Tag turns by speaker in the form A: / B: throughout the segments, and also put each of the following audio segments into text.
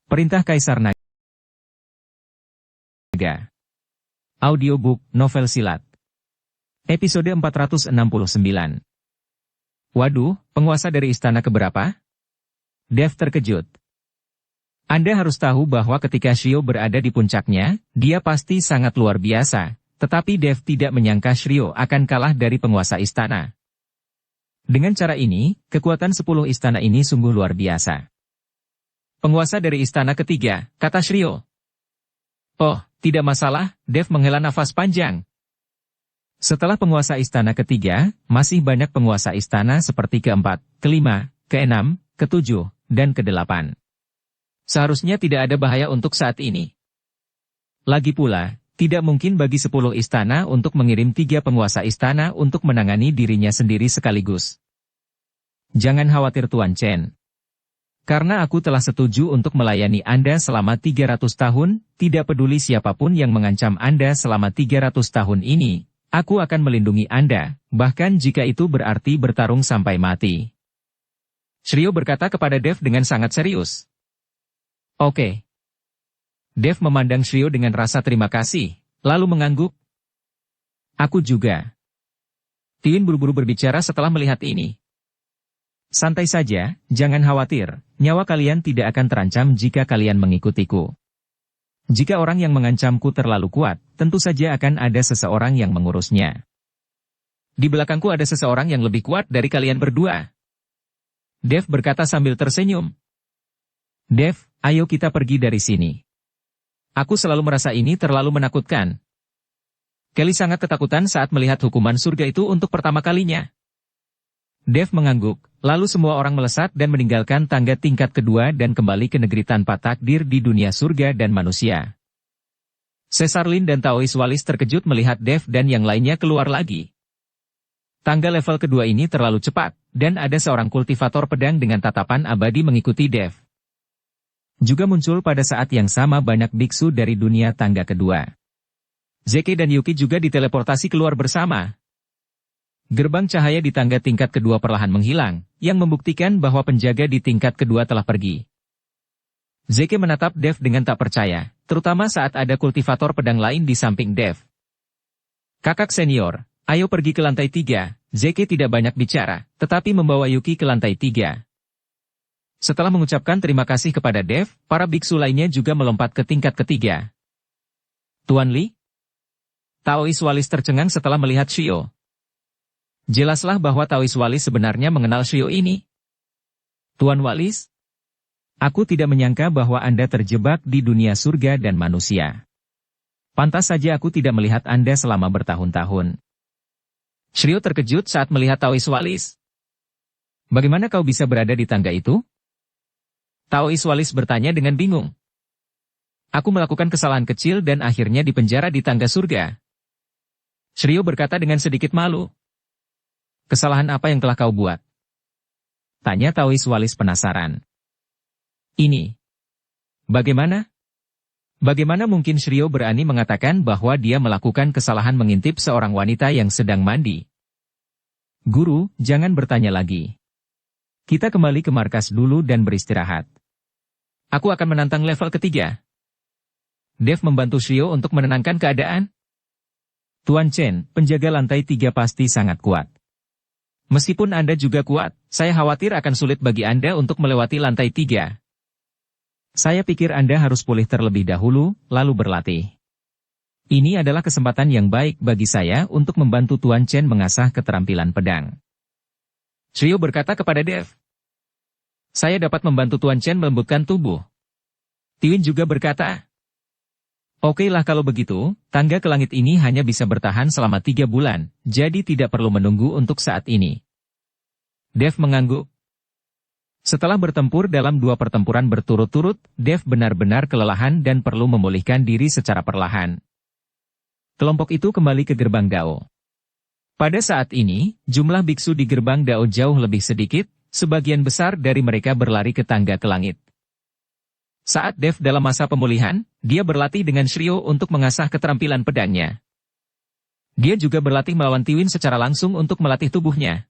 A: Perintah Kaisar Naga. Audiobook Novel Silat. Episode 469. Waduh, penguasa dari istana keberapa? Dev terkejut. Anda harus tahu bahwa ketika Shrio berada di puncaknya, dia pasti sangat luar biasa, tetapi Dev tidak menyangka Shrio akan kalah dari penguasa istana. Dengan cara ini, kekuatan 10 istana ini sungguh luar biasa. Penguasa dari istana ketiga, kata Shrio. Oh, tidak masalah, Dev menghela nafas panjang. Setelah penguasa istana ketiga, masih banyak penguasa istana seperti keempat, kelima, keenam, ketujuh, dan kedelapan. Seharusnya tidak ada bahaya untuk saat ini. Lagi pula, tidak mungkin bagi 10 istana untuk mengirim 3 penguasa istana untuk menangani dirinya sendiri sekaligus. Jangan khawatir Tuan Chen. Karena aku telah setuju untuk melayani Anda selama 300 tahun, tidak peduli siapapun yang mengancam Anda selama 300 tahun ini, aku akan melindungi Anda, bahkan jika itu berarti bertarung sampai mati. Shrio berkata kepada Dev dengan sangat serius. Oke. Dev memandang Shrio dengan rasa terima kasih, lalu mengangguk. Aku juga. Tiwin buru-buru berbicara setelah melihat ini. Santai saja, jangan khawatir, nyawa kalian tidak akan terancam jika kalian mengikutiku. Jika orang yang mengancamku terlalu kuat, tentu saja akan ada seseorang yang mengurusnya. Di belakangku ada seseorang yang lebih kuat dari kalian berdua. Dev berkata sambil tersenyum. Dev, ayo kita pergi dari sini. Aku selalu merasa ini terlalu menakutkan. Kelly sangat ketakutan saat melihat hukuman surga itu untuk pertama kalinya. Dev mengangguk, lalu semua orang melesat dan meninggalkan tangga tingkat kedua dan kembali ke negeri tanpa takdir di dunia surga dan manusia. Caesar Lin dan Taois Walis terkejut melihat Dev dan yang lainnya keluar lagi. Tangga level kedua ini terlalu cepat, dan ada seorang kultivator pedang dengan tatapan abadi mengikuti Dev. Juga muncul pada saat yang sama banyak biksu dari dunia tangga kedua. Zeke dan Yuki juga diteleportasi keluar bersama. Gerbang cahaya di tangga tingkat kedua perlahan menghilang, yang membuktikan bahwa penjaga di tingkat kedua telah pergi. Zeke menatap Dev dengan tak percaya, terutama saat ada kultivator pedang lain di samping Dev. Kakak senior, ayo pergi ke lantai 3, Zeke tidak banyak bicara, tetapi membawa Yuki ke lantai 3. Setelah mengucapkan terima kasih kepada Dev, para biksu lainnya juga melompat ke tingkat ketiga. Tuan Li? Taois Walis tercengang setelah melihat Shio. Jelaslah bahwa Taois Walis sebenarnya mengenal Shio ini. Tuan Walis? Aku tidak menyangka bahwa Anda terjebak di dunia surga dan manusia. Pantas saja aku tidak melihat Anda selama bertahun-tahun. Shio terkejut saat melihat Taois Walis. Bagaimana kau bisa berada di tangga itu? Taois Walis bertanya dengan bingung. Aku melakukan kesalahan kecil dan akhirnya dipenjara di tangga surga. Shio berkata dengan sedikit malu. Kesalahan apa yang telah kau buat? Tanya Taois Walis penasaran. Ini. Bagaimana? Bagaimana mungkin Shrio berani mengatakan bahwa dia melakukan kesalahan mengintip seorang wanita yang sedang mandi? Guru, jangan bertanya lagi. Kita kembali ke markas dulu dan beristirahat. Aku akan menantang level ketiga. Dev membantu Shrio untuk menenangkan keadaan. Tuan Chen, penjaga lantai 3 pasti sangat kuat. Meskipun Anda juga kuat, saya khawatir akan sulit bagi Anda untuk melewati lantai 3. Saya pikir Anda harus pulih terlebih dahulu, lalu berlatih. Ini adalah kesempatan yang baik bagi saya untuk membantu Tuan Chen mengasah keterampilan pedang. Shrio berkata kepada Dev. Saya dapat membantu Tuan Chen melembutkan tubuh. Tiwin juga berkata. Okelah kalau begitu, tangga ke langit ini hanya bisa bertahan selama 3 bulan, jadi tidak perlu menunggu untuk saat ini. Dev mengangguk. Setelah bertempur dalam 2 pertempuran berturut-turut, Dev benar-benar kelelahan dan perlu memulihkan diri secara perlahan. Kelompok itu kembali ke gerbang Dao. Pada saat ini, jumlah biksu di gerbang Dao jauh lebih sedikit, sebagian besar dari mereka berlari ke tangga ke langit. Saat Dev dalam masa pemulihan, dia berlatih dengan Shrio untuk mengasah keterampilan pedangnya. Dia juga berlatih melawan Tiwin secara langsung untuk melatih tubuhnya.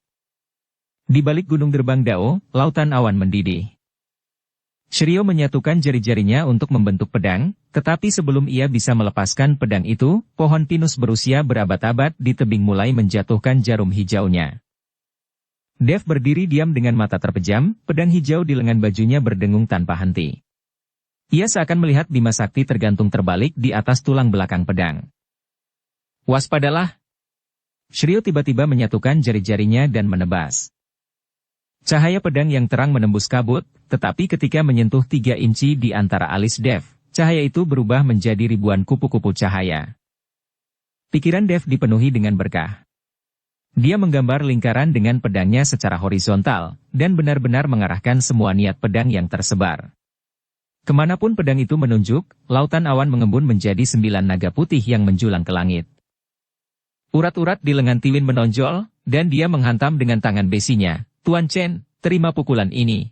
A: Di balik gunung gerbang Dao, lautan awan mendidih. Shiryo menyatukan jari-jarinya untuk membentuk pedang, tetapi sebelum ia bisa melepaskan pedang itu, pohon pinus berusia berabad-abad di tebing mulai menjatuhkan jarum hijaunya. Dev berdiri diam dengan mata terpejam, pedang hijau di lengan bajunya berdengung tanpa henti. Ia seakan melihat Bima Sakti tergantung terbalik di atas tulang belakang pedang. Waspadalah! Shiryo tiba-tiba menyatukan jari-jarinya dan menebas. Cahaya pedang yang terang menembus kabut, tetapi ketika menyentuh 3 inci di antara alis Dev, cahaya itu berubah menjadi ribuan kupu-kupu cahaya. Pikiran Dev dipenuhi dengan berkah. Dia menggambar lingkaran dengan pedangnya secara horizontal, dan benar-benar mengarahkan semua niat pedang yang tersebar. Kemanapun pedang itu menunjuk, lautan awan mengembun menjadi 9 naga putih yang menjulang ke langit. Urat-urat di lengan Tiwin menonjol, dan dia menghantam dengan tangan besinya. Tuan Chen, terima pukulan ini.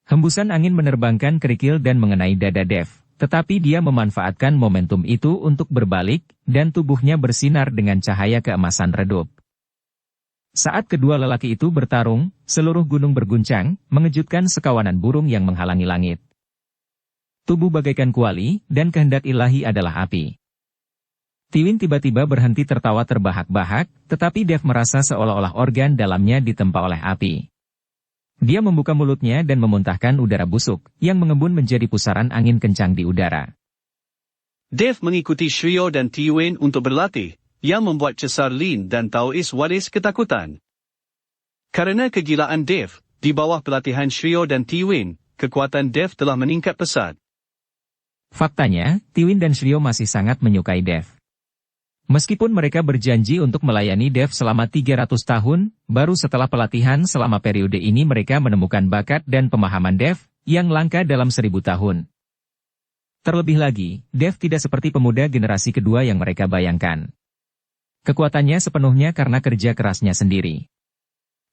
A: Hembusan angin menerbangkan kerikil dan mengenai dada Dev, tetapi dia memanfaatkan momentum itu untuk berbalik, dan tubuhnya bersinar dengan cahaya keemasan redup. Saat kedua lelaki itu bertarung, seluruh gunung berguncang, mengejutkan sekawanan burung yang menghalangi langit. Tubuh bagaikan kuali, dan kehendak ilahi adalah api. Tiwin tiba-tiba berhenti tertawa terbahak-bahak, tetapi Dev merasa seolah-olah organ dalamnya ditempa oleh api. Dia membuka mulutnya dan memuntahkan udara busuk, yang mengembun menjadi pusaran angin kencang di udara.
B: Dev mengikuti Shiryo dan Tiwin untuk berlatih, yang membuat Cesar Lin dan Taois Waris ketakutan. Karena kegilaan Dev, di bawah pelatihan Shiryo dan Tiwin, kekuatan Dev telah meningkat pesat.
A: Faktanya, Tiwin dan Shiryo masih sangat menyukai Dev. Meskipun mereka berjanji untuk melayani Dev selama 300 tahun, baru setelah pelatihan selama periode ini mereka menemukan bakat dan pemahaman Dev, yang langka dalam 1000 tahun. Terlebih lagi, Dev tidak seperti pemuda generasi kedua yang mereka bayangkan. Kekuatannya sepenuhnya karena kerja kerasnya sendiri.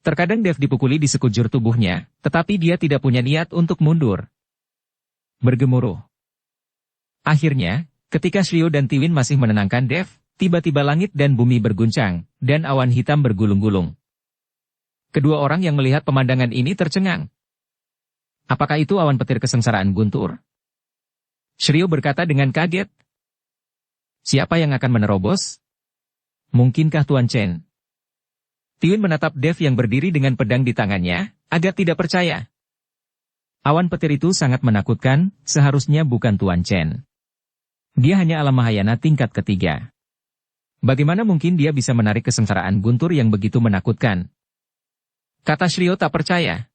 A: Terkadang Dev dipukuli di sekujur tubuhnya, tetapi dia tidak punya niat untuk mundur. Bergemuruh. Akhirnya, ketika Shiryo dan Tiwin masih menenangkan Dev, tiba-tiba langit dan bumi berguncang, dan awan hitam bergulung-gulung. Kedua orang yang melihat pemandangan ini tercengang. Apakah itu awan petir kesengsaraan guntur? Shiryo berkata dengan kaget. Siapa yang akan menerobos? Mungkinkah Tuan Chen? Tiwin menatap Dev yang berdiri dengan pedang di tangannya, agak tidak percaya. Awan petir itu sangat menakutkan, seharusnya bukan Tuan Chen. Dia hanya alam mahayana tingkat ketiga. Bagaimana mungkin dia bisa menarik kesengsaraan guntur yang begitu menakutkan? Kata Shiryo tak percaya.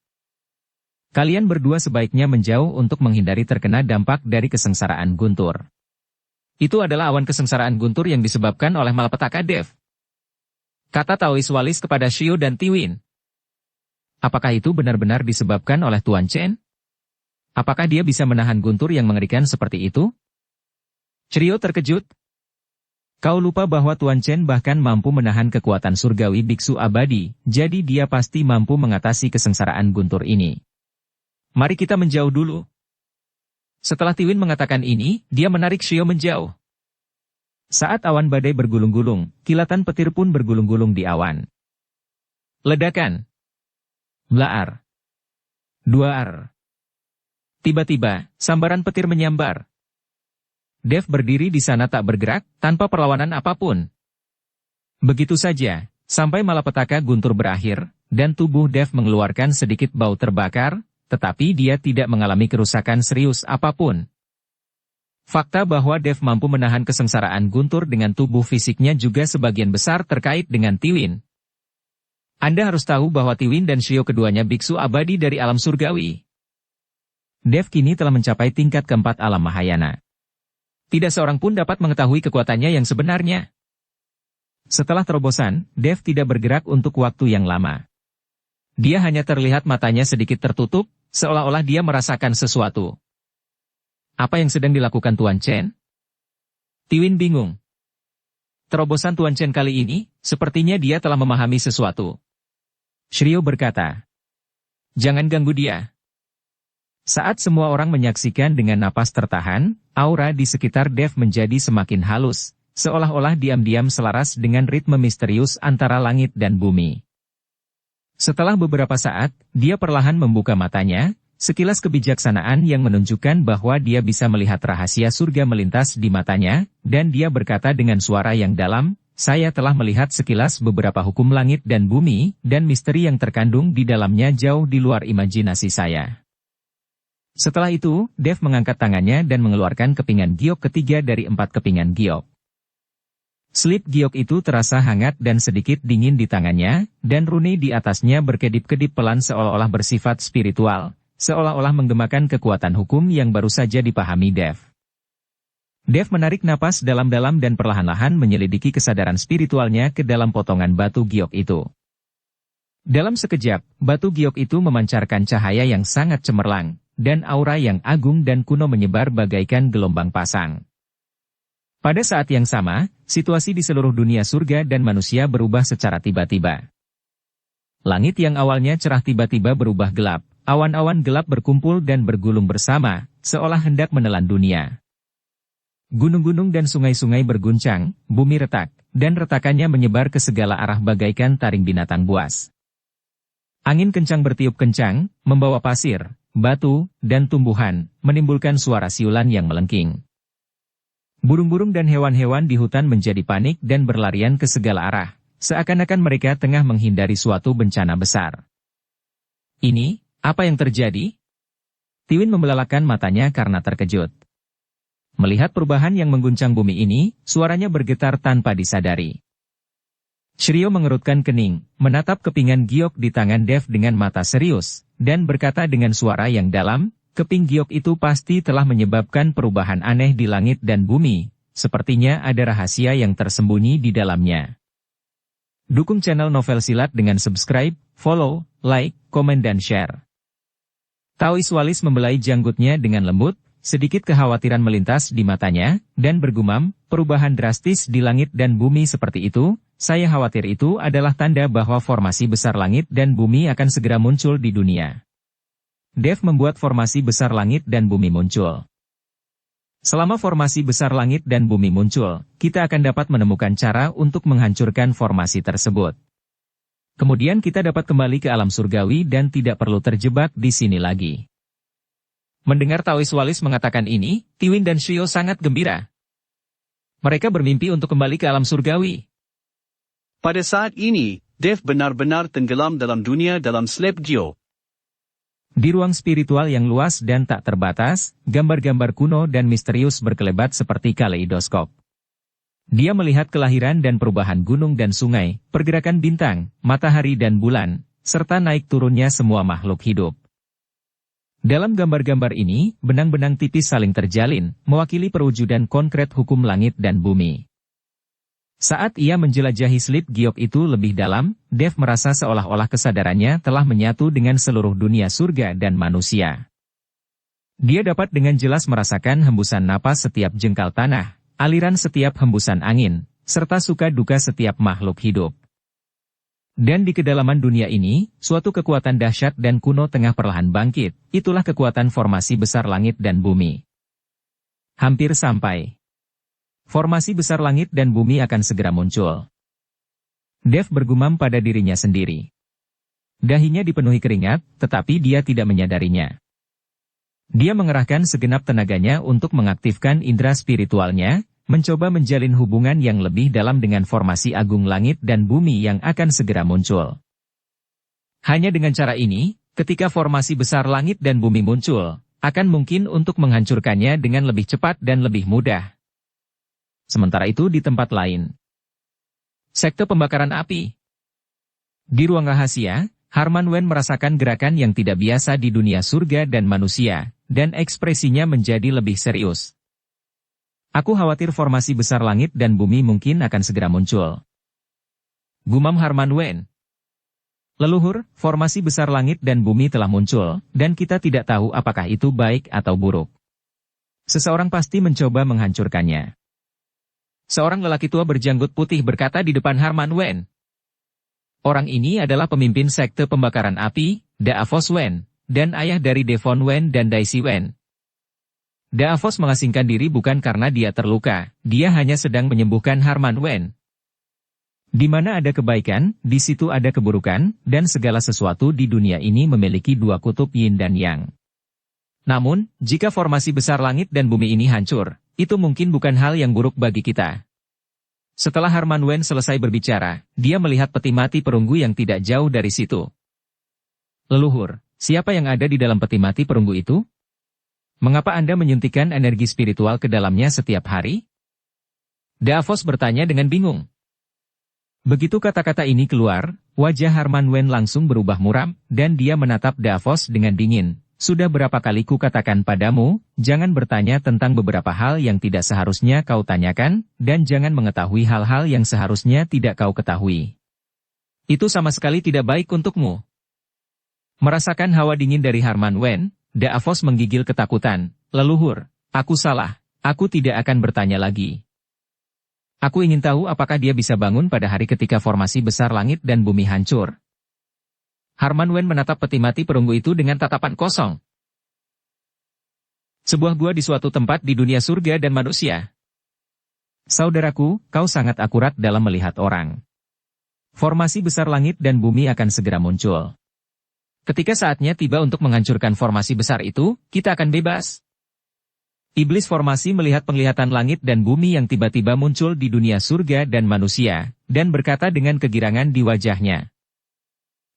A: Kalian berdua sebaiknya menjauh untuk menghindari terkena dampak dari kesengsaraan guntur. Itu adalah awan kesengsaraan guntur yang disebabkan oleh malapetaka Dev. Kata Taois Walis kepada Shiryo dan Tiwin. Apakah itu benar-benar disebabkan oleh Tuan Chen? Apakah dia bisa menahan guntur yang mengerikan seperti itu? Shiryo terkejut. Kau lupa bahwa Tuan Chen bahkan mampu menahan kekuatan surgawi biksu abadi, jadi dia pasti mampu mengatasi kesengsaraan guntur ini. Mari kita menjauh dulu. Setelah Tiwin mengatakan ini, dia menarik Shiryo menjauh. Saat awan badai bergulung-gulung, kilatan petir pun bergulung-gulung di awan. Ledakan. Blaar. Duar. Tiba-tiba, sambaran petir menyambar. Dev berdiri di sana tak bergerak, tanpa perlawanan apapun. Begitu saja, sampai malapetaka guntur berakhir, dan tubuh Dev mengeluarkan sedikit bau terbakar, tetapi dia tidak mengalami kerusakan serius apapun. Fakta bahwa Dev mampu menahan kesengsaraan guntur dengan tubuh fisiknya juga sebagian besar terkait dengan Tiwin. Anda harus tahu bahwa Tiwin dan Shiryo keduanya biksu abadi dari alam surgawi. Dev kini telah mencapai tingkat keempat alam mahayana. Tidak seorang pun dapat mengetahui kekuatannya yang sebenarnya. Setelah terobosan, Dev tidak bergerak untuk waktu yang lama. Dia hanya terlihat matanya sedikit tertutup, seolah-olah dia merasakan sesuatu. Apa yang sedang dilakukan Tuan Chen? Tiwin bingung. Terobosan Tuan Chen kali ini, sepertinya dia telah memahami sesuatu. Shiryo berkata, jangan ganggu dia. Saat semua orang menyaksikan dengan napas tertahan, aura di sekitar Dev menjadi semakin halus, seolah-olah diam-diam selaras dengan ritme misterius antara langit dan bumi. Setelah beberapa saat, dia perlahan membuka matanya, Sekilas kebijaksanaan yang menunjukkan bahwa dia bisa melihat rahasia surga melintas di matanya, dan dia berkata dengan suara yang dalam, "Saya telah melihat sekilas beberapa hukum langit dan bumi, dan misteri yang terkandung di dalamnya jauh di luar imajinasi saya." Setelah itu, Dev mengangkat tangannya dan mengeluarkan kepingan giok ketiga dari 4 kepingan giok. Slip giok itu terasa hangat dan sedikit dingin di tangannya, dan rune di atasnya berkedip-kedip pelan seolah-olah bersifat spiritual, seolah-olah menggemakan kekuatan hukum yang baru saja dipahami Dev. Dev menarik napas dalam-dalam dan perlahan-lahan menyelidiki kesadaran spiritualnya ke dalam potongan batu giok itu. Dalam sekejap, batu giok itu memancarkan cahaya yang sangat cemerlang, dan aura yang agung dan kuno menyebar bagaikan gelombang pasang. Pada saat yang sama, situasi di seluruh dunia surga dan manusia berubah secara tiba-tiba. Langit yang awalnya cerah tiba-tiba berubah gelap. Awan-awan gelap berkumpul dan bergulung bersama, seolah hendak menelan dunia. Gunung-gunung dan sungai-sungai berguncang, bumi retak, dan retakannya menyebar ke segala arah bagaikan taring binatang buas. Angin kencang bertiup kencang, membawa pasir, batu, dan tumbuhan, menimbulkan suara siulan yang melengking. Burung-burung dan hewan-hewan di hutan menjadi panik dan berlarian ke segala arah, seakan-akan mereka tengah menghindari suatu bencana besar. Ini, apa yang terjadi? Tiwin membelalakan matanya karena terkejut. Melihat perubahan yang mengguncang bumi ini, suaranya bergetar tanpa disadari. Shiryo mengerutkan kening, menatap kepingan giok di tangan Dev dengan mata serius, dan berkata dengan suara yang dalam, "Keping giok itu pasti telah menyebabkan perubahan aneh di langit dan bumi, sepertinya ada rahasia yang tersembunyi di dalamnya." Dukung channel Novel Silat dengan subscribe, follow, like, komen dan share. Taois Walis membelai janggutnya dengan lembut, sedikit kekhawatiran melintas di matanya, dan bergumam, "Perubahan drastis di langit dan bumi seperti itu, saya khawatir itu adalah tanda bahwa formasi besar langit dan bumi akan segera muncul di dunia." Dev membuat formasi besar langit dan bumi muncul. Selama formasi besar langit dan bumi muncul, kita akan dapat menemukan cara untuk menghancurkan formasi tersebut. Kemudian kita dapat kembali ke alam surgawi dan tidak perlu terjebak di sini lagi. Mendengar Taois Walis mengatakan ini, Tiwin dan Shiryo sangat gembira. Mereka bermimpi untuk kembali ke alam surgawi.
B: Pada saat ini, Dev benar-benar tenggelam dalam dunia dalam slip giok.
A: Di ruang spiritual yang luas dan tak terbatas, gambar-gambar kuno dan misterius berkelebat seperti kaleidoskop. Dia melihat kelahiran dan perubahan gunung dan sungai, pergerakan bintang, matahari dan bulan, serta naik turunnya semua makhluk hidup. Dalam gambar-gambar ini, benang-benang tipis saling terjalin, mewakili perwujudan konkret hukum langit dan bumi. Saat ia menjelajahi slip giok itu lebih dalam, Dev merasa seolah-olah kesadarannya telah menyatu dengan seluruh dunia surga dan manusia. Dia dapat dengan jelas merasakan hembusan napas setiap jengkal tanah, aliran setiap hembusan angin, serta suka duka setiap makhluk hidup. Dan di kedalaman dunia ini, suatu kekuatan dahsyat dan kuno tengah perlahan bangkit, itulah kekuatan formasi besar langit dan bumi. Hampir sampai. Formasi besar langit dan bumi akan segera muncul. Dev bergumam pada dirinya sendiri. Dahinya dipenuhi keringat, tetapi dia tidak menyadarinya. Dia mengerahkan segenap tenaganya untuk mengaktifkan indera spiritualnya, mencoba menjalin hubungan yang lebih dalam dengan formasi agung langit dan bumi yang akan segera muncul. Hanya dengan cara ini, ketika formasi besar langit dan bumi muncul, akan mungkin untuk menghancurkannya dengan lebih cepat dan lebih mudah. Sementara itu di tempat lain. Sekte pembakaran api. Di ruang rahasia, Harman Wen merasakan gerakan yang tidak biasa di dunia surga dan manusia, dan ekspresinya menjadi lebih serius. "Aku khawatir formasi besar langit dan bumi mungkin akan segera muncul," gumam Harman Wen. "Leluhur, formasi besar langit dan bumi telah muncul, dan kita tidak tahu apakah itu baik atau buruk. Seseorang pasti mencoba menghancurkannya." Seorang lelaki tua berjanggut putih berkata di depan Harman Wen. Orang ini adalah pemimpin sekte pembakaran api, Daavos Wen, dan ayah dari Devon Wen dan Daisy Wen. Daavos mengasingkan diri bukan karena dia terluka, dia hanya sedang menyembuhkan Harman Wen. Di mana ada kebaikan, di situ ada keburukan, dan segala sesuatu di dunia ini memiliki dua kutub yin dan yang. Namun, jika formasi besar langit dan bumi ini hancur, itu mungkin bukan hal yang buruk bagi kita. Setelah Harman Wen selesai berbicara, dia melihat peti mati perunggu yang tidak jauh dari situ. Leluhur, siapa yang ada di dalam peti mati perunggu itu? Mengapa Anda menyuntikkan energi spiritual ke dalamnya setiap hari? Davos bertanya dengan bingung. Begitu kata-kata ini keluar, wajah Harman Wen langsung berubah muram, dan dia menatap Davos dengan dingin. Sudah berapa kali ku katakan padamu, jangan bertanya tentang beberapa hal yang tidak seharusnya kau tanyakan, dan jangan mengetahui hal-hal yang seharusnya tidak kau ketahui. Itu sama sekali tidak baik untukmu. Merasakan hawa dingin dari Harman Wen, Davos menggigil ketakutan. Leluhur, aku salah, aku tidak akan bertanya lagi. Aku ingin tahu apakah dia bisa bangun pada hari ketika formasi besar langit dan bumi hancur. Harman Wen menatap peti mati perunggu itu dengan tatapan kosong. Sebuah gua di suatu tempat di dunia surga dan manusia. Saudaraku, kau sangat akurat dalam melihat orang. Formasi besar langit dan bumi akan segera muncul. Ketika saatnya tiba untuk menghancurkan formasi besar itu, kita akan bebas. Iblis formasi melihat penglihatan langit dan bumi yang tiba-tiba muncul di dunia surga dan manusia, dan berkata dengan kegirangan di wajahnya.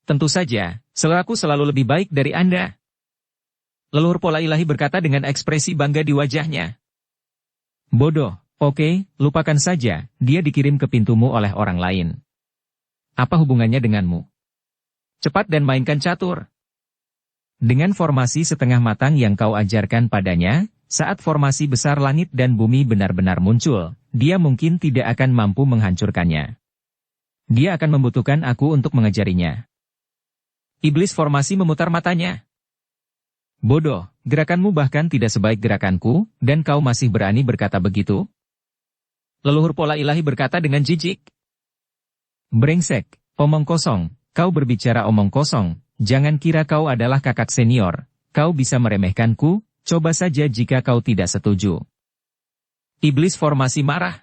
A: Tentu saja, aku selalu lebih baik dari Anda. Leluhur pola ilahi berkata dengan ekspresi bangga di wajahnya. Bodoh, oke, lupakan saja, dia dikirim ke pintumu oleh orang lain. Apa hubungannya denganmu? Cepat dan mainkan catur. Dengan formasi setengah matang yang kau ajarkan padanya, saat formasi besar langit dan bumi benar-benar muncul, dia mungkin tidak akan mampu menghancurkannya. Dia akan membutuhkan aku untuk mengajarinya. Iblis formasi memutar matanya. Bodoh, gerakanmu bahkan tidak sebaik gerakanku, dan kau masih berani berkata begitu? Leluhur pola ilahi berkata dengan jijik. Brengsek, omong kosong, kau berbicara omong kosong, jangan kira kau adalah kakak senior, kau bisa meremehkanku, coba saja jika kau tidak setuju. Iblis formasi marah.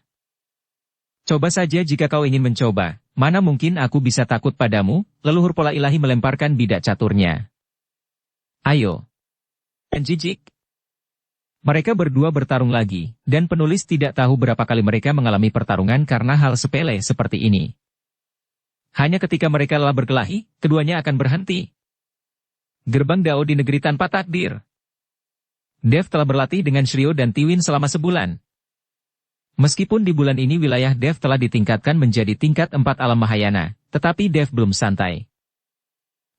A: Coba saja jika kau ingin mencoba, mana mungkin aku bisa takut padamu, leluhur pola ilahi melemparkan bidak caturnya. Ayo. Dan jijik. Mereka berdua bertarung lagi, dan penulis tidak tahu berapa kali mereka mengalami pertarungan karena hal sepele seperti ini. Hanya ketika mereka lelah berkelahi, keduanya akan berhenti. Gerbang Dao di negeri tanpa takdir. Dev telah berlatih dengan Shiryo dan Tiwin selama sebulan. Meskipun di bulan ini wilayah Dev telah ditingkatkan menjadi tingkat 4 alam Mahayana, tetapi Dev belum santai.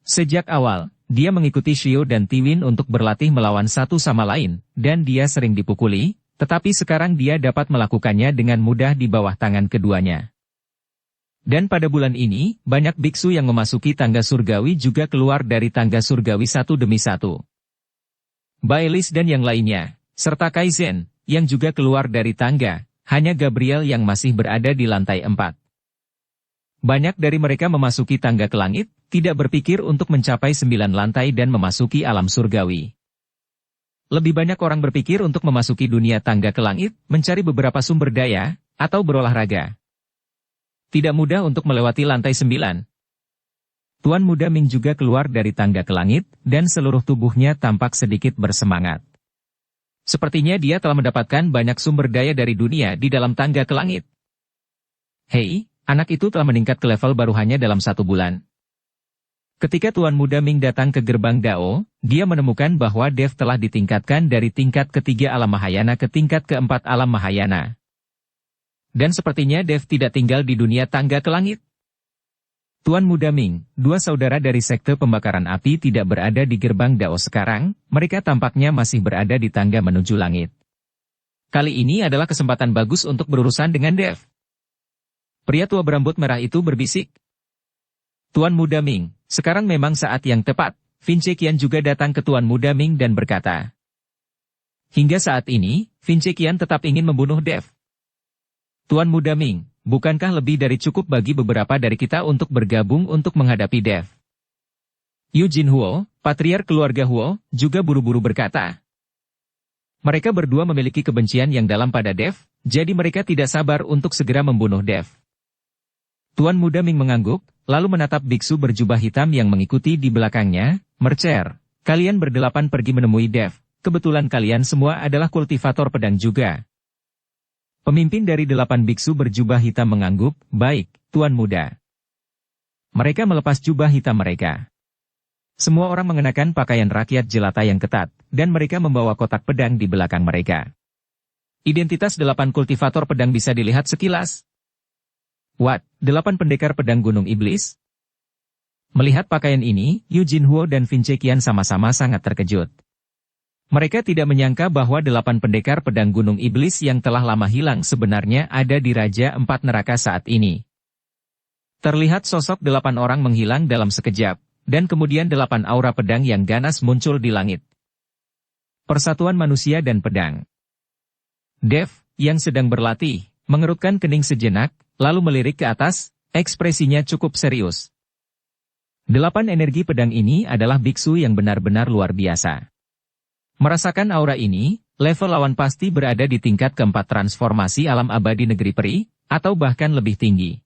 A: Sejak awal, dia mengikuti Shiryo dan Tiwin untuk berlatih melawan satu sama lain, dan dia sering dipukuli, tetapi sekarang dia dapat melakukannya dengan mudah di bawah tangan keduanya. Dan pada bulan ini, banyak biksu yang memasuki tangga surgawi juga keluar dari tangga surgawi satu demi satu. Bailis dan yang lainnya, serta Kaizen, yang juga keluar dari tangga. Hanya Gabriel yang masih berada di lantai 4. Banyak dari mereka memasuki tangga ke langit, tidak berpikir untuk mencapai 9 lantai dan memasuki alam surgawi. Lebih banyak orang berpikir untuk memasuki dunia tangga ke langit, mencari beberapa sumber daya, atau berolahraga. Tidak mudah untuk melewati lantai 9. Tuan Muda Ming juga keluar dari tangga ke langit, dan seluruh tubuhnya tampak sedikit bersemangat. Sepertinya dia telah mendapatkan banyak sumber daya dari dunia di dalam tangga ke langit. Hei, anak itu telah meningkat ke level baru hanya dalam 1 bulan. Ketika Tuan Muda Ming datang ke gerbang Dao, dia menemukan bahwa Dev telah ditingkatkan dari tingkat ketiga alam Mahayana ke tingkat keempat alam Mahayana. Dan sepertinya Dev tidak tinggal di dunia tangga ke langit. Tuan Muda Ming, 2 saudara dari sekte pembakaran api tidak berada di gerbang Dao sekarang, mereka tampaknya masih berada di tangga menuju langit. Kali ini adalah kesempatan bagus untuk berurusan dengan Dev. Pria tua berambut merah itu berbisik. Tuan Muda Ming, sekarang memang saat yang tepat. Vince Qian juga datang ke Tuan Muda Ming dan berkata. Hingga saat ini, Vince Qian tetap ingin membunuh Dev. Tuan Muda Ming, bukankah lebih dari cukup bagi beberapa dari kita untuk bergabung untuk menghadapi Dev? Yu Jin Huo, patriark keluarga Huo, juga buru-buru berkata. Mereka berdua memiliki kebencian yang dalam pada Dev, jadi mereka tidak sabar untuk segera membunuh Dev. Tuan Muda Ming mengangguk, lalu menatap biksu berjubah hitam yang mengikuti di belakangnya. Mercer, kalian berdelapan pergi menemui Dev, kebetulan kalian semua adalah kultivator pedang juga. Pemimpin dari 8 biksu berjubah hitam mengangguk, baik, Tuan Muda. Mereka melepas jubah hitam mereka. Semua orang mengenakan pakaian rakyat jelata yang ketat, dan mereka membawa kotak pedang di belakang mereka. Identitas 8 kultivator pedang bisa dilihat sekilas. What, 8 pendekar pedang Gunung Iblis? Melihat pakaian ini, Yu Jinhuo dan Vince Qian sama-sama sangat terkejut. Mereka tidak menyangka bahwa 8 pendekar pedang Gunung Iblis yang telah lama hilang sebenarnya ada di Raja 4 Neraka saat ini. Terlihat sosok 8 orang menghilang dalam sekejap, dan kemudian 8 aura pedang yang ganas muncul di langit. Persatuan manusia dan pedang. Dev, yang sedang berlatih, mengerutkan kening sejenak, lalu melirik ke atas, ekspresinya cukup serius. 8 energi pedang ini adalah biksu yang benar-benar luar biasa. Merasakan aura ini, level lawan pasti berada di tingkat keempat transformasi alam abadi negeri peri, atau bahkan lebih tinggi.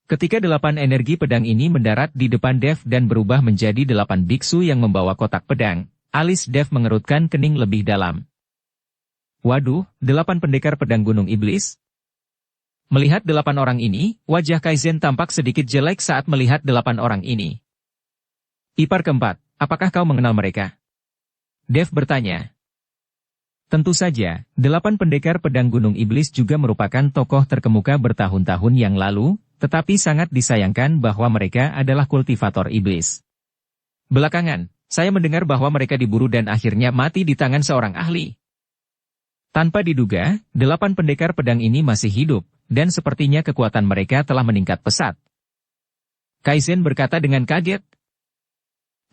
A: Ketika 8 energi pedang ini mendarat di depan Dev dan berubah menjadi 8 biksu yang membawa kotak pedang, alis Dev mengerutkan kening lebih dalam. Waduh, 8 pendekar pedang Gunung Iblis? Melihat 8 orang ini, wajah Kaizen tampak sedikit jelek saat melihat 8 orang ini. Ipar keempat, apakah kau mengenal mereka? Dev bertanya. Tentu saja, 8 pendekar pedang Gunung Iblis juga merupakan tokoh terkemuka bertahun-tahun yang lalu, tetapi sangat disayangkan bahwa mereka adalah kultivator iblis. Belakangan, saya mendengar bahwa mereka diburu dan akhirnya mati di tangan seorang ahli. Tanpa diduga, 8 pendekar pedang ini masih hidup, dan sepertinya kekuatan mereka telah meningkat pesat. Kaizen berkata dengan kaget.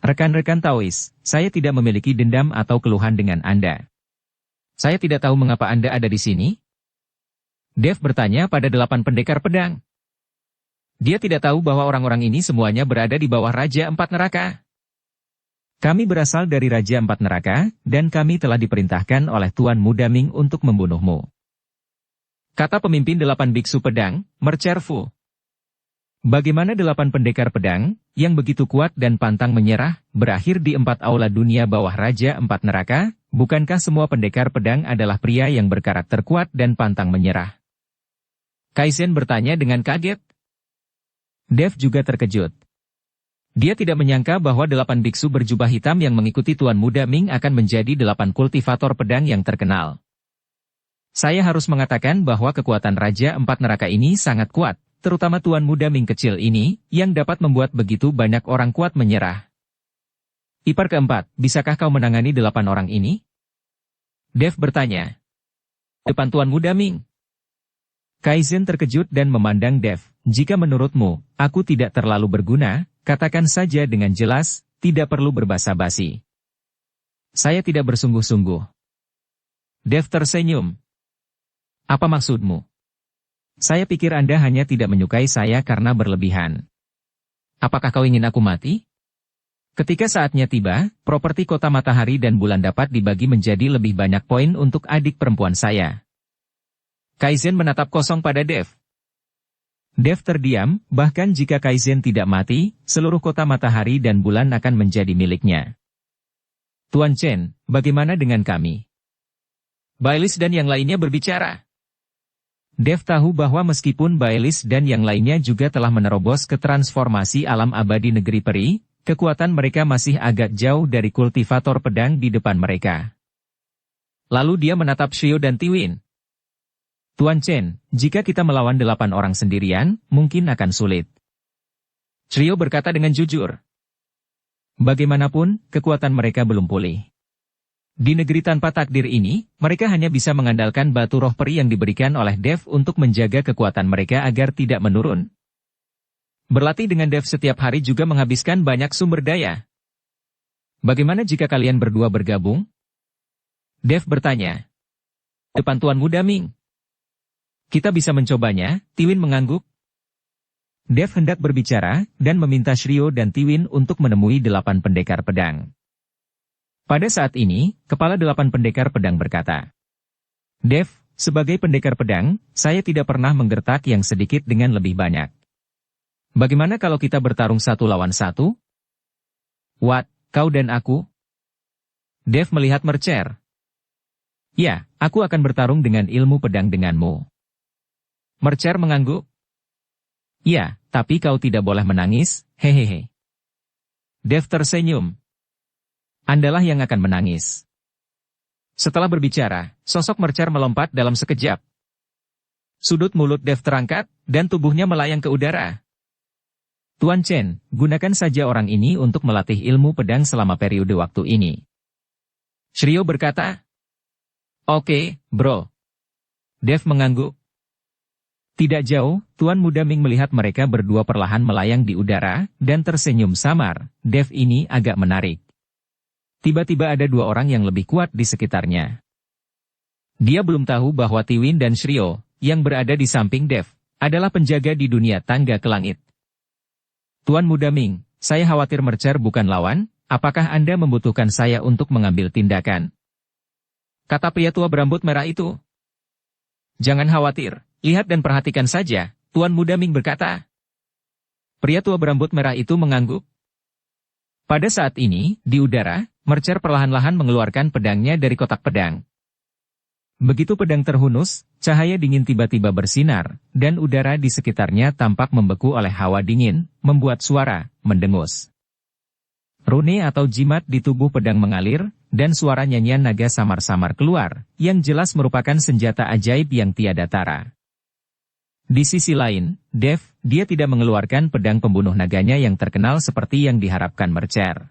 A: Rekan-rekan Taois, saya tidak memiliki dendam atau keluhan dengan Anda. Saya tidak tahu mengapa Anda ada di sini. Dev bertanya pada 8 pendekar pedang. Dia tidak tahu bahwa orang-orang ini semuanya berada di bawah Raja 4 Neraka. Kami berasal dari Raja 4 Neraka, dan kami telah diperintahkan oleh Tuan Muda Ming untuk membunuhmu. Kata pemimpin 8 biksu pedang, Mercer Fu. Bagaimana 8 pendekar pedang, yang begitu kuat dan pantang menyerah, berakhir di 4 aula dunia bawah Raja 4 Neraka? Bukankah semua pendekar pedang adalah pria yang berkarakter kuat dan pantang menyerah? Kaizen bertanya dengan kaget. Dev juga terkejut. Dia tidak menyangka bahwa 8 biksu berjubah hitam yang mengikuti Tuan Muda Ming akan menjadi 8 kultivator pedang yang terkenal. Saya harus mengatakan bahwa kekuatan Raja 4 Neraka ini sangat kuat, terutama Tuan Muda Ming kecil ini, yang dapat membuat begitu banyak orang kuat menyerah. Ipar keempat, bisakah kau menangani 8 orang ini? Dev bertanya. Depan Tuan Muda Ming. Kaizen terkejut dan memandang Dev. Jika menurutmu, aku tidak terlalu berguna, katakan saja dengan jelas, tidak perlu berbasa-basi. Saya tidak bersungguh-sungguh. Dev tersenyum. Apa maksudmu? Saya pikir Anda hanya tidak menyukai saya karena berlebihan. Apakah kau ingin aku mati? Ketika saatnya tiba, properti Kota Matahari dan Bulan dapat dibagi menjadi lebih banyak poin untuk adik perempuan saya. Kaizen menatap kosong pada Dev. Dev terdiam, bahkan jika Kaizen tidak mati, seluruh Kota Matahari dan Bulan akan menjadi miliknya. Tuan Chen, bagaimana dengan kami? Bailis dan yang lainnya berbicara. Dev tahu bahwa meskipun Bailis dan yang lainnya juga telah menerobos ke transformasi alam abadi negeri peri, kekuatan mereka masih agak jauh dari kultivator pedang di depan mereka. Lalu dia menatap Shio dan Tiwin. Tuan Chen, jika kita melawan 8 orang sendirian, mungkin akan sulit. Shio berkata dengan jujur. Bagaimanapun, kekuatan mereka belum pulih. Di negeri tanpa takdir ini, mereka hanya bisa mengandalkan batu roh peri yang diberikan oleh Dev untuk menjaga kekuatan mereka agar tidak menurun. Berlatih dengan Dev setiap hari juga menghabiskan banyak sumber daya. Bagaimana jika kalian berdua bergabung? Dev bertanya. Depan Tuan Muda Ming. Kita bisa mencobanya, Tiwin mengangguk. Dev hendak berbicara, dan meminta Shio dan Tiwin untuk menemui 8 pendekar pedang. Pada saat ini, kepala 8 pendekar pedang berkata, Dev, sebagai pendekar pedang, saya tidak pernah menggertak yang sedikit dengan lebih banyak. Bagaimana kalau kita bertarung 1 lawan 1? What, kau dan aku? Dev melihat Mercer. Ya, aku akan bertarung dengan ilmu pedang denganmu. Mercer mengangguk. Ya, tapi kau tidak boleh menangis, hehehe. Dev tersenyum. Andalah yang akan menangis. Setelah berbicara, sosok Mercer melompat dalam sekejap. Sudut mulut Dev terangkat, dan tubuhnya melayang ke udara. Tuan Chen, gunakan saja orang ini untuk melatih ilmu pedang selama periode waktu ini. Shiryo berkata. Oke, bro. Dev mengangguk. Tidak jauh, Tuan Muda Ming melihat mereka berdua perlahan melayang di udara, dan tersenyum samar. Dev ini agak menarik. Tiba-tiba ada dua orang yang lebih kuat di sekitarnya. Dia belum tahu bahwa Tiwin dan Shiryo, yang berada di samping Dev, adalah penjaga di dunia tangga ke langit. Tuan Muda Ming, saya khawatir Mercer bukan lawan, apakah Anda membutuhkan saya untuk mengambil tindakan? Kata pria tua berambut merah itu. Jangan khawatir, lihat dan perhatikan saja, Tuan Muda Ming berkata. Pria tua berambut merah itu mengangguk. Pada saat ini, di udara, Mercer perlahan-lahan mengeluarkan pedangnya dari kotak pedang. Begitu pedang terhunus, cahaya dingin tiba-tiba bersinar, dan udara di sekitarnya tampak membeku oleh hawa dingin, membuat suara mendengus. Rune atau jimat di tubuh pedang mengalir, dan suara nyanyian naga samar-samar keluar, yang jelas merupakan senjata ajaib yang tiada tara. Di sisi lain, Dev, dia tidak mengeluarkan pedang pembunuh naganya yang terkenal seperti yang diharapkan Mercer.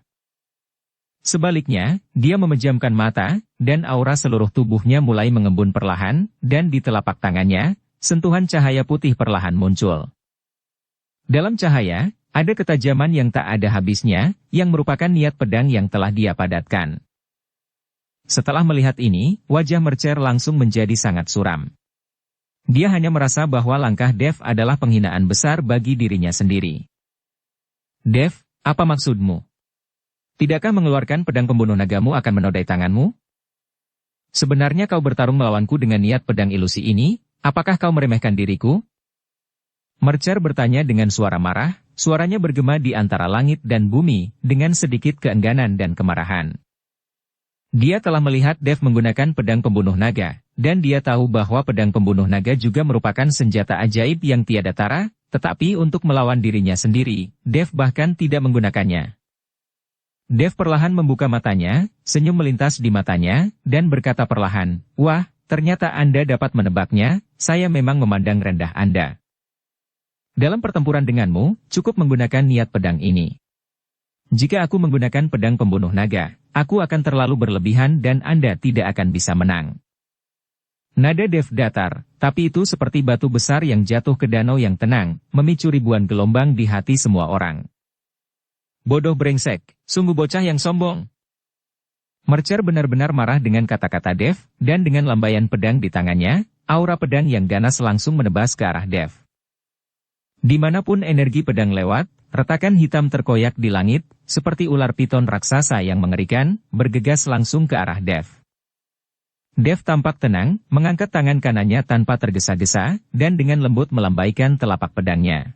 A: Sebaliknya, dia memejamkan mata, dan aura seluruh tubuhnya mulai mengembun perlahan, dan di telapak tangannya, sentuhan cahaya putih perlahan muncul. Dalam cahaya, ada ketajaman yang tak ada habisnya, yang merupakan niat pedang yang telah dia padatkan. Setelah melihat ini, wajah Mercer langsung menjadi sangat suram. Dia hanya merasa bahwa langkah Dev adalah penghinaan besar bagi dirinya sendiri. Dev, apa maksudmu? Tidakkah mengeluarkan pedang pembunuh nagamu akan menodai tanganmu? Sebenarnya kau bertarung melawanku dengan niat pedang ilusi ini, apakah kau meremehkan diriku? Mercer bertanya dengan suara marah, suaranya bergema di antara langit dan bumi, dengan sedikit keengganan dan kemarahan. Dia telah melihat Dev menggunakan pedang pembunuh naga, dan dia tahu bahwa pedang pembunuh naga juga merupakan senjata ajaib yang tiada tara, tetapi untuk melawan dirinya sendiri, Dev bahkan tidak menggunakannya. Dev perlahan membuka matanya, senyum melintas di matanya, dan berkata perlahan, wah, ternyata Anda dapat menebaknya, saya memang memandang rendah Anda. Dalam pertempuran denganmu, cukup menggunakan niat pedang ini. Jika aku menggunakan pedang pembunuh naga, aku akan terlalu berlebihan dan Anda tidak akan bisa menang. Nada Dev datar, tapi itu seperti batu besar yang jatuh ke danau yang tenang, memicu ribuan gelombang di hati semua orang. Bodoh brengsek, sungguh bocah yang sombong. Mercer benar-benar marah dengan kata-kata Dev, dan dengan lambaian pedang di tangannya, aura pedang yang ganas langsung menebas ke arah Dev. Dimanapun energi pedang lewat, retakan hitam terkoyak di langit, seperti ular piton raksasa yang mengerikan, bergegas langsung ke arah Dev. Dev tampak tenang, mengangkat tangan kanannya tanpa tergesa-gesa, dan dengan lembut melambaikan telapak pedangnya.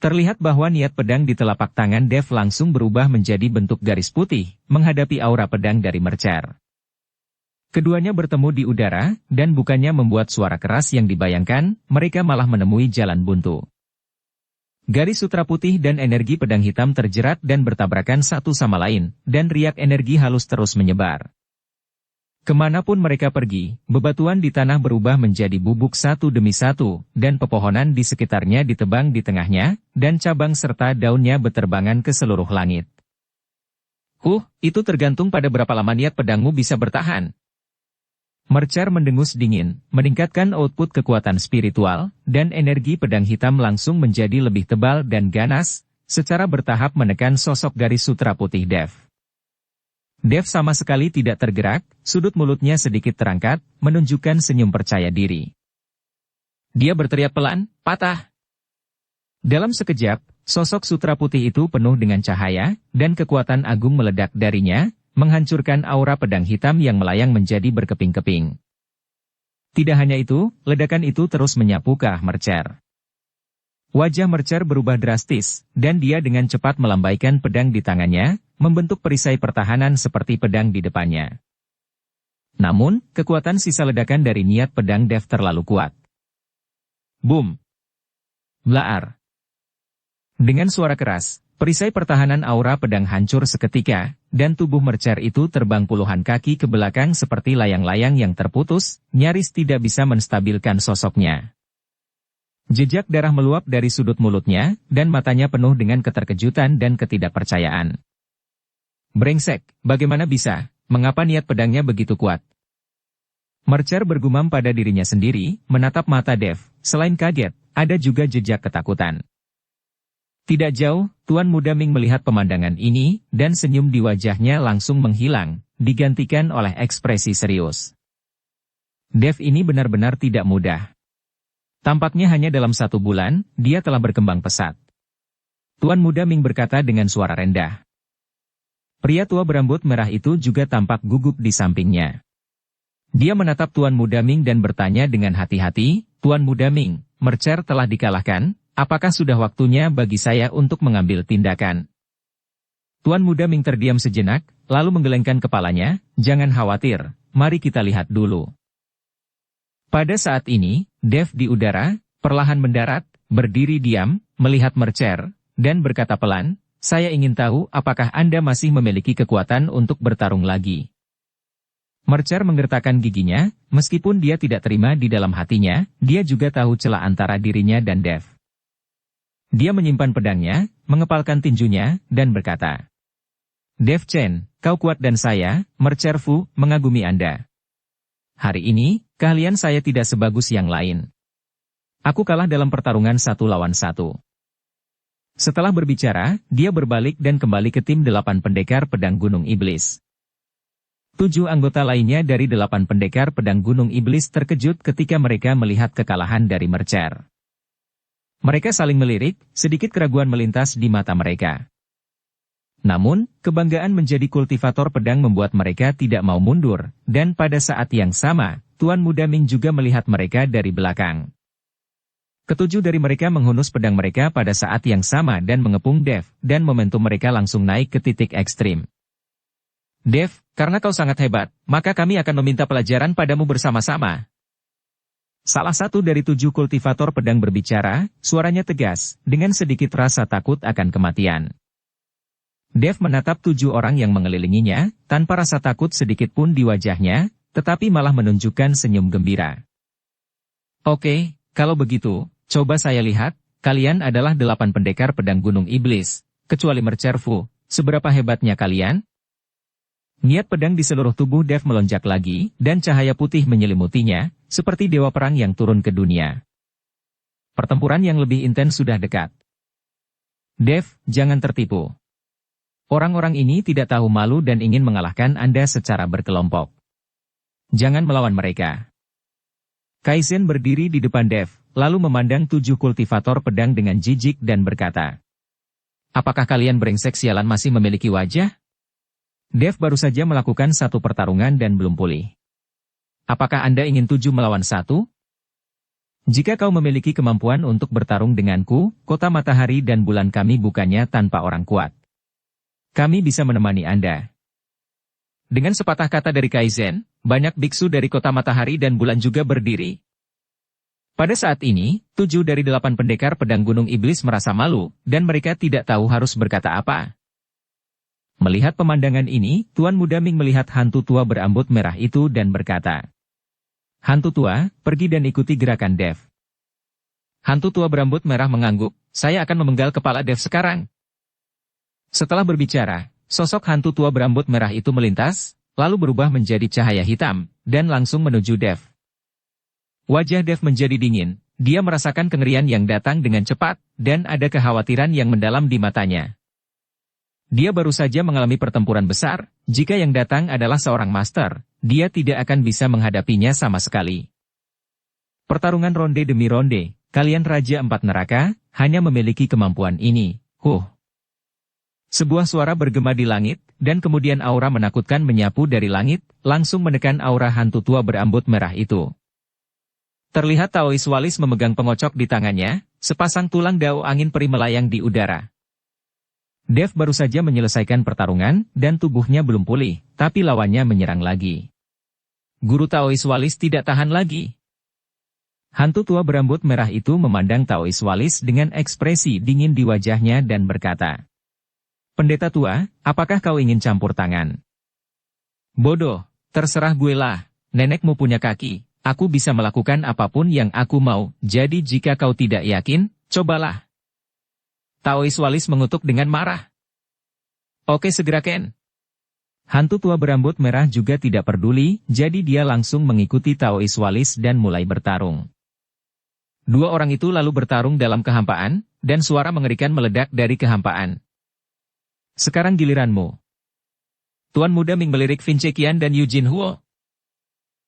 A: Terlihat bahwa niat pedang di telapak tangan Dev langsung berubah menjadi bentuk garis putih, menghadapi aura pedang dari Mercer. Keduanya bertemu di udara, dan bukannya membuat suara keras yang dibayangkan, mereka malah menemui jalan buntu. Garis sutra putih dan energi pedang hitam terjerat dan bertabrakan satu sama lain, dan riak energi halus terus menyebar. Kemanapun mereka pergi, bebatuan di tanah berubah menjadi bubuk satu demi satu, dan pepohonan di sekitarnya ditebang di tengahnya, dan cabang serta daunnya beterbangan ke seluruh langit. Itu tergantung pada berapa lama niat pedangmu bisa bertahan. Mercer mendengus dingin, meningkatkan output kekuatan spiritual, dan energi pedang hitam langsung menjadi lebih tebal dan ganas, secara bertahap menekan sosok garis sutra putih Dev. Dev sama sekali tidak tergerak, sudut mulutnya sedikit terangkat, menunjukkan senyum percaya diri. Dia berteriak pelan, patah. Dalam sekejap, sosok sutra putih itu penuh dengan cahaya, dan kekuatan agung meledak darinya, menghancurkan aura pedang hitam yang melayang menjadi berkeping-keping. Tidak hanya itu, ledakan itu terus menyapu ke arah Mercer. Wajah Mercer berubah drastis, dan dia dengan cepat melambaikan pedang di tangannya, membentuk perisai pertahanan seperti pedang di depannya. Namun, kekuatan sisa ledakan dari niat pedang Dev terlalu kuat. Boom! Blaar! Dengan suara keras, perisai pertahanan aura pedang hancur seketika, dan tubuh mercer itu terbang puluhan kaki ke belakang seperti layang-layang yang terputus, nyaris tidak bisa menstabilkan sosoknya. Jejak darah meluap dari sudut mulutnya, dan matanya penuh dengan keterkejutan dan ketidakpercayaan. Brengsek, bagaimana bisa? Mengapa niat pedangnya begitu kuat? Mercer bergumam pada dirinya sendiri, menatap mata Dev. Selain kaget, ada juga jejak ketakutan. Tidak jauh, Tuan Muda Ming melihat pemandangan ini, dan senyum di wajahnya langsung menghilang, digantikan oleh ekspresi serius. Dev ini benar-benar tidak mudah. Tampaknya hanya dalam 1 bulan, dia telah berkembang pesat. Tuan Muda Ming berkata dengan suara rendah. Pria tua berambut merah itu juga tampak gugup di sampingnya. Dia menatap Tuan Muda Ming dan bertanya dengan hati-hati, Tuan Muda Ming, Mercer telah dikalahkan, apakah sudah waktunya bagi saya untuk mengambil tindakan? Tuan Muda Ming terdiam sejenak, lalu menggelengkan kepalanya, jangan khawatir, mari kita lihat dulu. Pada saat ini, Dev di udara, perlahan mendarat, berdiri diam, melihat Mercer, dan berkata pelan, saya ingin tahu apakah Anda masih memiliki kekuatan untuk bertarung lagi. Mercer menggertakkan giginya, meskipun dia tidak terima di dalam hatinya, dia juga tahu celah antara dirinya dan Dev. Dia menyimpan pedangnya, mengepalkan tinjunya, dan berkata, Dev Chen, kau kuat dan saya, Mercer Fu, mengagumi Anda. Hari ini, keahlian saya tidak sebagus yang lain. Aku kalah dalam pertarungan 1 lawan 1. Setelah berbicara, dia berbalik dan kembali ke tim 8 pendekar pedang Gunung Iblis. 7 anggota lainnya dari 8 pendekar pedang Gunung Iblis terkejut ketika mereka melihat kekalahan dari Mercer. Mereka saling melirik, sedikit keraguan melintas di mata mereka. Namun, kebanggaan menjadi kultivator pedang membuat mereka tidak mau mundur, dan pada saat yang sama, Tuan Muda Ming juga melihat mereka dari belakang. 7 dari mereka menghunus pedang mereka pada saat yang sama dan mengepung Dev, dan momentum mereka langsung naik ke titik ekstrim. Dev, karena kau sangat hebat, maka kami akan meminta pelajaran padamu bersama-sama. Salah satu dari 7 kultivator pedang berbicara, suaranya tegas, dengan sedikit rasa takut akan kematian. Dev menatap 7 orang yang mengelilinginya, tanpa rasa takut sedikit pun di wajahnya, tetapi malah menunjukkan senyum gembira. Oke, kalau begitu, coba saya lihat, kalian adalah 8 pendekar pedang Gunung Iblis, kecuali Mercer Fu, seberapa hebatnya kalian? Niat pedang di seluruh tubuh Dev melonjak lagi, dan cahaya putih menyelimutinya, seperti dewa perang yang turun ke dunia. Pertempuran yang lebih intens sudah dekat. Dev, jangan tertipu. Orang-orang ini tidak tahu malu dan ingin mengalahkan Anda secara berkelompok. Jangan melawan mereka. Kaizen berdiri di depan Dev, lalu memandang 7 kultivator pedang dengan jijik dan berkata, apakah kalian brengsek sialan masih memiliki wajah? Dev baru saja melakukan 1 pertarungan dan belum pulih. Apakah Anda ingin 7 melawan 1? Jika kau memiliki kemampuan untuk bertarung denganku, kota matahari dan bulan kami bukannya tanpa orang kuat. Kami bisa menemani Anda. Dengan sepatah kata dari Kaizen, banyak biksu dari kota matahari dan bulan juga berdiri. Pada saat ini, 7 dari 8 pendekar pedang Gunung Iblis merasa malu, dan mereka tidak tahu harus berkata apa. Melihat pemandangan ini, Tuan Muda Ming melihat hantu tua berambut merah itu dan berkata, hantu tua, pergi dan ikuti gerakan Dev. Hantu tua berambut merah mengangguk, saya akan memenggal kepala Dev sekarang. Setelah berbicara, sosok hantu tua berambut merah itu melintas, lalu berubah menjadi cahaya hitam, dan langsung menuju Dev. Wajah Dev menjadi dingin, dia merasakan kengerian yang datang dengan cepat, dan ada kekhawatiran yang mendalam di matanya. Dia baru saja mengalami pertempuran besar, jika yang datang adalah seorang master, dia tidak akan bisa menghadapinya sama sekali. Pertarungan ronde demi ronde, kalian Raja 4 Neraka, hanya memiliki kemampuan ini, Sebuah suara bergema di langit, dan kemudian aura menakutkan menyapu dari langit, langsung menekan aura hantu tua berambut merah itu. Terlihat Taois Walis memegang pengocok di tangannya, sepasang tulang dao angin peri melayang di udara. Dev baru saja menyelesaikan pertarungan, dan tubuhnya belum pulih, tapi lawannya menyerang lagi. Guru Taois Walis tidak tahan lagi. Hantu tua berambut merah itu memandang Taois Walis dengan ekspresi dingin di wajahnya dan berkata, "Pendeta tua, apakah kau ingin campur tangan?" "Bodoh, terserah gue lah, nenekmu punya kaki, aku bisa melakukan apapun yang aku mau, jadi jika kau tidak yakin, cobalah." Taois Walis mengutuk dengan marah. "Oke segera Ken." Hantu tua berambut merah juga tidak peduli, jadi dia langsung mengikuti Taois Walis dan mulai bertarung. Dua orang itu lalu bertarung dalam kehampaan, dan suara mengerikan meledak dari kehampaan. "Sekarang giliranmu." Tuan Muda Ming melirik Vince Qian dan Eugene Huo.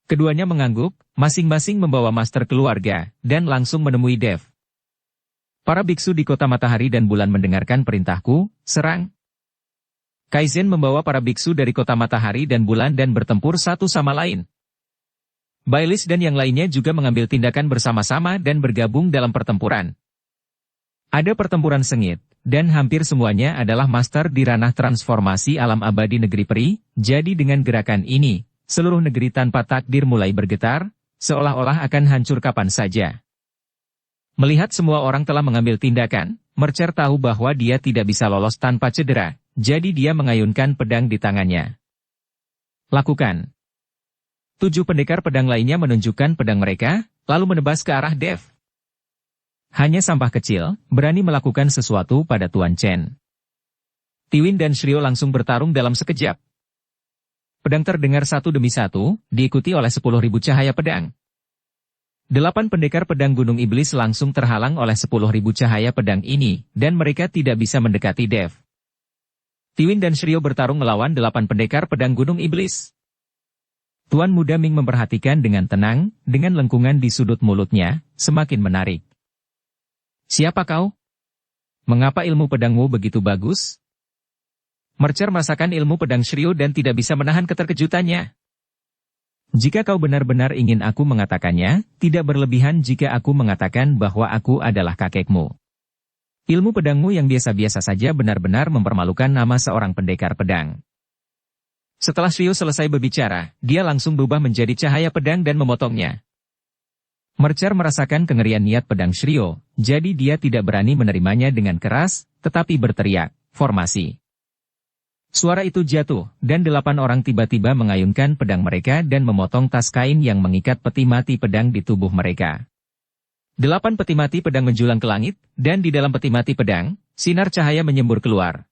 A: Keduanya mengangguk, masing-masing membawa master keluarga, dan langsung menemui Dev. "Para biksu di kota matahari dan bulan mendengarkan perintahku, serang." Kaizen membawa para biksu dari kota matahari dan bulan dan bertempur satu sama lain. Bailis dan yang lainnya juga mengambil tindakan bersama-sama dan bergabung dalam pertempuran. Ada pertempuran sengit, dan hampir semuanya adalah master di ranah transformasi alam abadi negeri peri, jadi dengan gerakan ini, seluruh negeri tanpa takdir mulai bergetar, seolah-olah akan hancur kapan saja. Melihat semua orang telah mengambil tindakan, Mercer tahu bahwa dia tidak bisa lolos tanpa cedera, jadi dia mengayunkan pedang di tangannya. "Lakukan." 7 pendekar pedang lainnya menunjukkan pedang mereka, lalu menebas ke arah Dev. Hanya sampah kecil, berani melakukan sesuatu pada Tuan Chen. Tiwin dan Shrio langsung bertarung dalam sekejap. Pedang terdengar satu demi satu, diikuti oleh 10.000 cahaya pedang. 8 pendekar pedang Gunung Iblis langsung terhalang oleh 10.000 cahaya pedang ini, dan mereka tidak bisa mendekati Dev. Tiwin dan Shrio bertarung melawan 8 pendekar pedang Gunung Iblis. Tuan Muda Ming memperhatikan dengan tenang, dengan lengkungan di sudut mulutnya, semakin menarik. "Siapa kau? Mengapa ilmu pedangmu begitu bagus?" Mercer merasakan ilmu pedang Shrio dan tidak bisa menahan keterkejutannya. "Jika kau benar-benar ingin aku mengatakannya, tidak berlebihan jika aku mengatakan bahwa aku adalah kakekmu. Ilmu pedangmu yang biasa-biasa saja benar-benar mempermalukan nama seorang pendekar pedang." Setelah Shrio selesai berbicara, dia langsung berubah menjadi cahaya pedang dan memotongnya. Mercer merasakan kengerian niat pedang Shrio, jadi dia tidak berani menerimanya dengan keras, tetapi berteriak, "Formasi!" Suara itu jatuh, dan 8 orang tiba-tiba mengayunkan pedang mereka dan memotong tas kain yang mengikat peti mati pedang di tubuh mereka. 8 peti mati pedang menjulang ke langit, dan di dalam peti mati pedang, sinar cahaya menyembur keluar.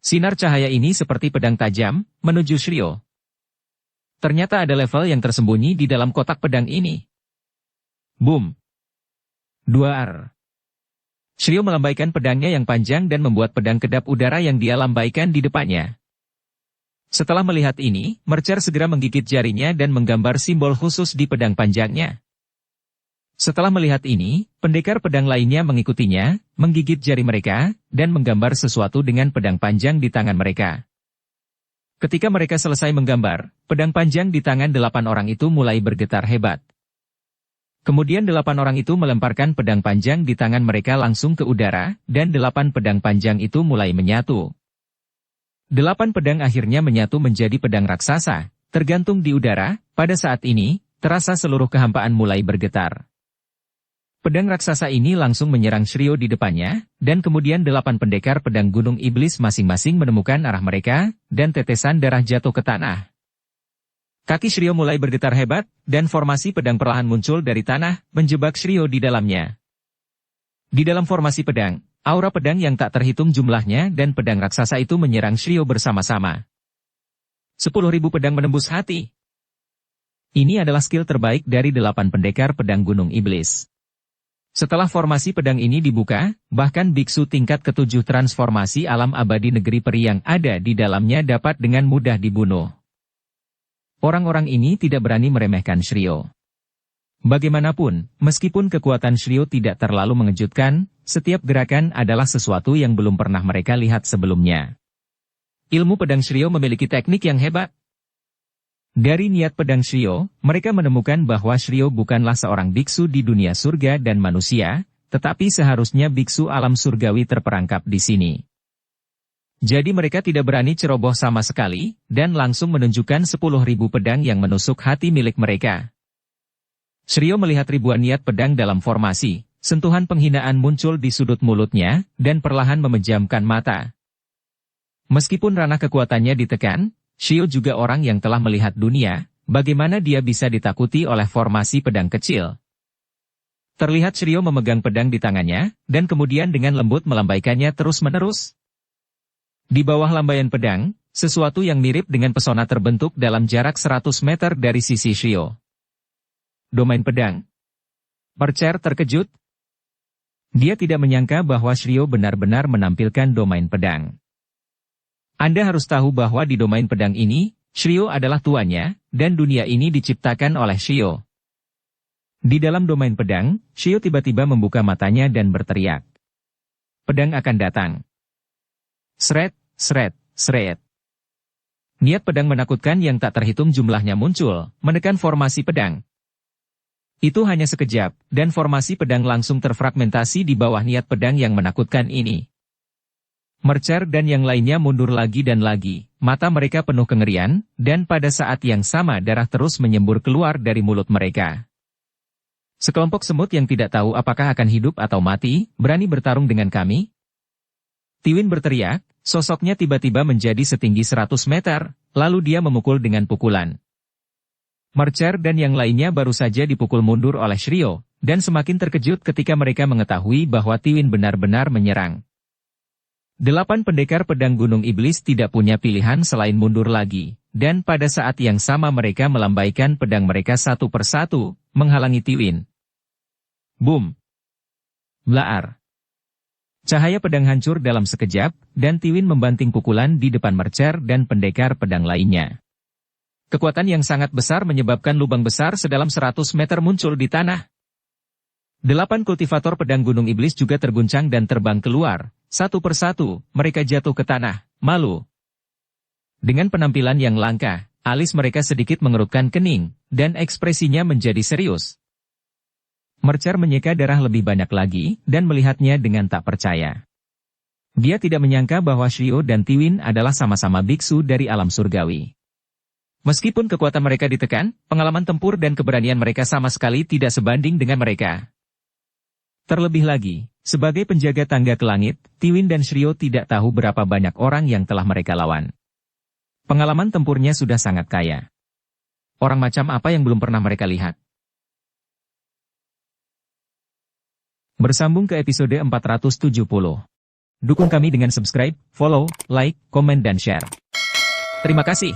A: Sinar cahaya ini seperti pedang tajam, menuju Shrio. Ternyata ada level yang tersembunyi di dalam kotak pedang ini. Boom! Duar! Shrio melambaikan pedangnya yang panjang dan membuat pedang kedap udara yang dia lambaikan di depannya. Setelah melihat ini, Mercer segera menggigit jarinya dan menggambar simbol khusus di pedang panjangnya. Setelah melihat ini, pendekar pedang lainnya mengikutinya, menggigit jari mereka, dan menggambar sesuatu dengan pedang panjang di tangan mereka. Ketika mereka selesai menggambar, pedang panjang di tangan 8 orang itu mulai bergetar hebat. Kemudian 8 orang itu melemparkan pedang panjang di tangan mereka langsung ke udara, dan 8 pedang panjang itu mulai menyatu. 8 pedang akhirnya menyatu menjadi pedang raksasa, tergantung di udara. Pada saat ini, terasa seluruh kehampaan mulai bergetar. Pedang raksasa ini langsung menyerang Shrio di depannya, dan kemudian 8 pendekar pedang Gunung Iblis masing-masing menemukan arah mereka, dan tetesan darah jatuh ke tanah. Kaki Shrio mulai bergetar hebat, dan formasi pedang perlahan muncul dari tanah, menjebak Shrio di dalamnya. Di dalam formasi pedang, aura pedang yang tak terhitung jumlahnya dan pedang raksasa itu menyerang Shrio bersama-sama. 10.000 pedang menembus hati. Ini adalah skill terbaik dari 8 pendekar pedang Gunung Iblis. Setelah formasi pedang ini dibuka, bahkan biksu tingkat ke-7 transformasi alam abadi negeri peri yang ada di dalamnya dapat dengan mudah dibunuh. Orang-orang ini tidak berani meremehkan Shrio. Bagaimanapun, meskipun kekuatan Shrio tidak terlalu mengejutkan, setiap gerakan adalah sesuatu yang belum pernah mereka lihat sebelumnya. Ilmu pedang Shrio memiliki teknik yang hebat. Dari niat pedang Shrio, mereka menemukan bahwa Shrio bukanlah seorang biksu di dunia surga dan manusia, tetapi seharusnya biksu alam surgawi terperangkap di sini. Jadi mereka tidak berani ceroboh sama sekali, dan langsung menunjukkan 10.000 pedang yang menusuk hati milik mereka. Shiryo melihat ribuan niat pedang dalam formasi, sentuhan penghinaan muncul di sudut mulutnya, dan perlahan memejamkan mata. Meskipun ranah kekuatannya ditekan, Shiryo juga orang yang telah melihat dunia, bagaimana dia bisa ditakuti oleh formasi pedang kecil. Terlihat Shiryo memegang pedang di tangannya, dan kemudian dengan lembut melambaikannya terus-menerus. Di bawah lambaian pedang, sesuatu yang mirip dengan pesona terbentuk dalam jarak 100 meter dari sisi Shiryo. Domain pedang. Mercer terkejut. Dia tidak menyangka bahwa Shiryo benar-benar menampilkan domain pedang. Anda harus tahu bahwa di domain pedang ini, Shiryo adalah tuannya, dan dunia ini diciptakan oleh Shiryo. Di dalam domain pedang, Shiryo tiba-tiba membuka matanya dan berteriak. Pedang akan datang. Sret, sret, sret. Niat pedang menakutkan yang tak terhitung jumlahnya muncul, menekan formasi pedang. Itu hanya sekejap, dan formasi pedang langsung terfragmentasi di bawah niat pedang yang menakutkan ini. Mercer dan yang lainnya mundur lagi dan lagi, mata mereka penuh kengerian, dan pada saat yang sama darah terus menyembur keluar dari mulut mereka. Sekelompok semut yang tidak tahu apakah akan hidup atau mati, berani bertarung dengan kami? Tiwin berteriak, sosoknya tiba-tiba menjadi setinggi 100 meter, lalu dia memukul dengan pukulan. Mercer dan yang lainnya baru saja dipukul mundur oleh Shiryo, dan semakin terkejut ketika mereka mengetahui bahwa Tiwin benar-benar menyerang. 8 pendekar pedang Gunung Iblis tidak punya pilihan selain mundur lagi, dan pada saat yang sama mereka melambaikan pedang mereka satu persatu, menghalangi Tiwin. Boom! Blaar! Cahaya pedang hancur dalam sekejap, dan Tiwin membanting pukulan di depan Mercer dan pendekar pedang lainnya. Kekuatan yang sangat besar menyebabkan lubang besar sedalam 100 meter muncul di tanah. 8 kultivator pedang Gunung Iblis juga terguncang dan terbang keluar. Satu persatu, mereka jatuh ke tanah, malu. Dengan penampilan yang langka, alis mereka sedikit mengerutkan kening, dan ekspresinya menjadi serius. Mercer menyeka darah lebih banyak lagi, dan melihatnya dengan tak percaya. Dia tidak menyangka bahwa Shiryo dan Tiwin adalah sama-sama biksu dari alam surgawi. Meskipun kekuatan mereka ditekan, pengalaman tempur dan keberanian mereka sama sekali tidak sebanding dengan mereka. Terlebih lagi, sebagai penjaga tangga ke langit, Tiwin dan Shiryo tidak tahu berapa banyak orang yang telah mereka lawan. Pengalaman tempurnya sudah sangat kaya. Orang macam apa yang belum pernah mereka lihat? Bersambung ke episode 470. Dukung kami dengan subscribe, follow, like, komen dan share. Terima kasih.